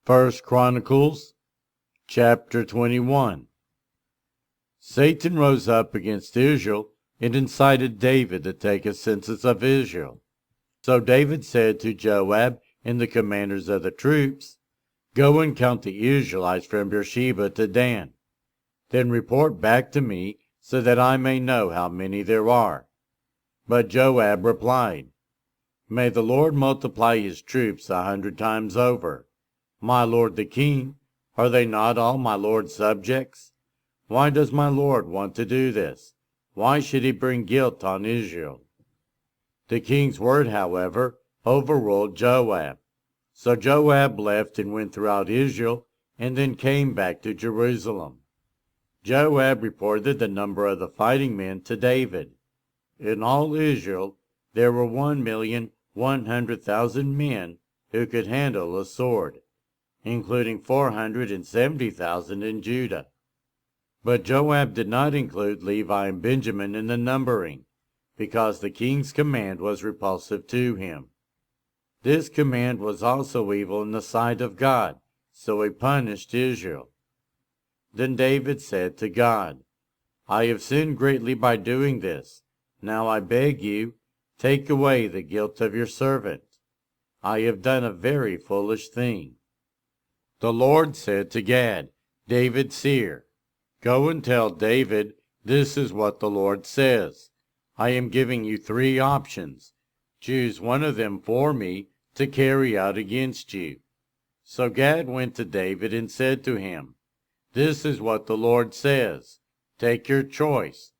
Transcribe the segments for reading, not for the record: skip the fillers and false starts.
First Chronicles chapter 21. Satan rose up against Israel and incited David to take a census of Israel. So David said to Joab and the commanders of the troops, "Go and count the Israelites from Beersheba to Dan. Then report back to me so that I may know how many there are." But Joab replied, "May the Lord multiply his troops 100 times over. My lord the king, are they not all my lord's subjects? Why does my lord want to do this? Why should he bring guilt on Israel?" The king's word, however, overruled Joab. So Joab left and went throughout Israel, and then came back to Jerusalem. Joab reported the number of the fighting men to David. In all Israel there were 1,100,000 men who could handle a sword, including 470,000 in Judah. But Joab did not include Levi and Benjamin in the numbering, because the king's command was repulsive to him. This command was also evil in the sight of God, so he punished Israel. Then David said to God, "I have sinned greatly by doing this. Now I beg you, take away the guilt of your servant. I have done a very foolish thing." The Lord said to Gad, David's seer, "Go and tell David, this is what the Lord says. I am giving you 3 options. Choose one of them for me to carry out against you." So Gad went to David and said to him, "This is what the Lord says. Take your choice.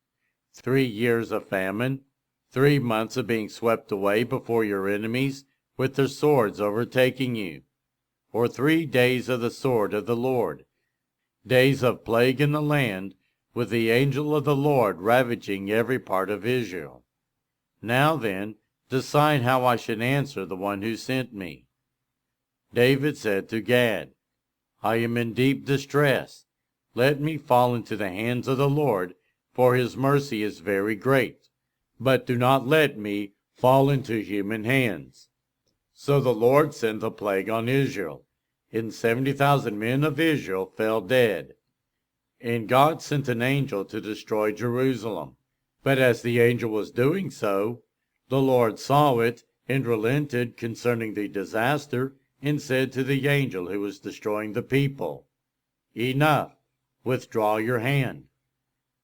3 years of famine, 3 months of being swept away before your enemies with their swords overtaking you, or 3 days of the sword of the Lord, days of plague in the land, with the angel of the Lord ravaging every part of Israel. Now then, decide how I should answer the one who sent me." David said to Gad, "I am in deep distress. Let me fall into the hands of the Lord, for his mercy is very great. But do not let me fall into human hands." So the Lord sent a plague on Israel, and 70,000 men of Israel fell dead. And God sent an angel to destroy Jerusalem. But as the angel was doing so, the Lord saw it and relented concerning the disaster, and said to the angel who was destroying the people, "Enough, withdraw your hand."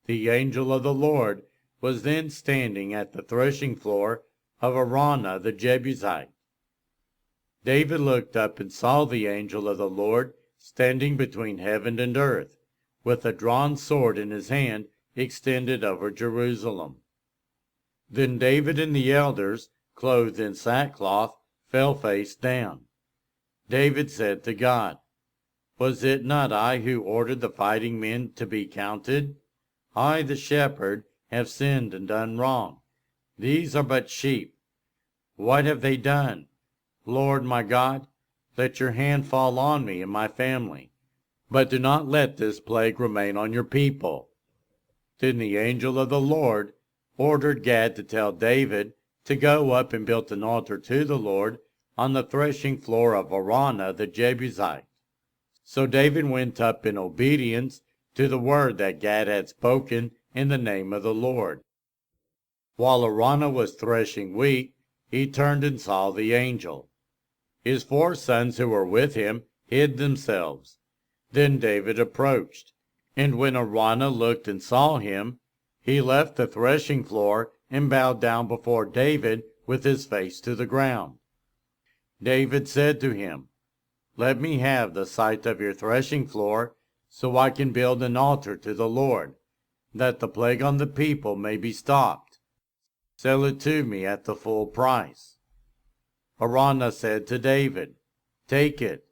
The angel of the Lord was then standing at the threshing floor of Araunah the Jebusite. David looked up and saw the angel of the Lord standing between heaven and earth, with a drawn sword in his hand extended over Jerusalem. Then David and the elders, clothed in sackcloth, fell face down. David said to God, "Was it not I who ordered the fighting men to be counted? I, the shepherd, have sinned and done wrong. These are but sheep. What have they done? Lord my God, let your hand fall on me and my family, but do not let this plague remain on your people." Then the angel of the Lord ordered Gad to tell David to go up and build an altar to the Lord on the threshing floor of Araunah the Jebusite. So David went up in obedience to the word that Gad had spoken in the name of the Lord. While Araunah was threshing wheat, he turned and saw the angel. His 4 sons who were with him hid themselves. Then David approached, and when Araunah looked and saw him, he left the threshing floor and bowed down before David with his face to the ground. David said to him, "Let me have the site of your threshing floor, so I can build an altar to the Lord, that the plague on the people may be stopped. Sell it to me at the full price." Araunah said to David, "Take it.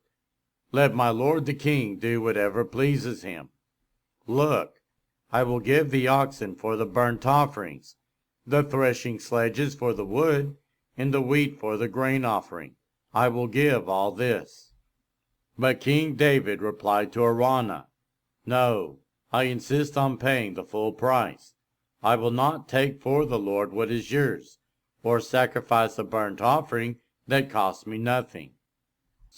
Let my lord the king do whatever pleases him. Look, I will give the oxen for the burnt offerings, the threshing sledges for the wood, and the wheat for the grain offering. I will give all this." But King David replied to Araunah, "No, I insist on paying the full price. I will not take for the Lord what is yours, or sacrifice a burnt offering that costs me nothing."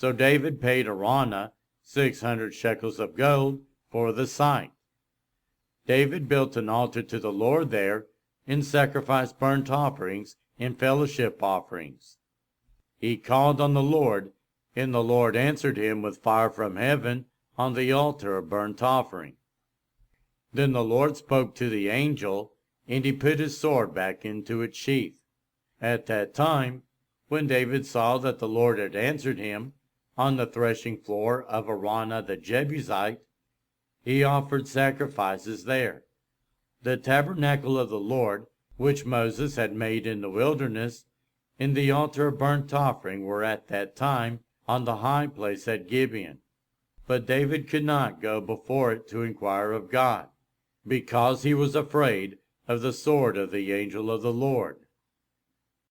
So David paid Araunah 600 shekels of gold for the site. David built an altar to the Lord there, and sacrificed burnt offerings and fellowship offerings. He called on the Lord, and the Lord answered him with fire from heaven on the altar of burnt offering. Then the Lord spoke to the angel, and he put his sword back into its sheath. At that time, when David saw that the Lord had answered him on the threshing floor of Araunah the Jebusite, he offered sacrifices there. The tabernacle of the Lord, which Moses had made in the wilderness, and the altar of burnt offering were at that time on the high place at Gibeon. But David could not go before it to inquire of God, because he was afraid of the sword of the angel of the Lord.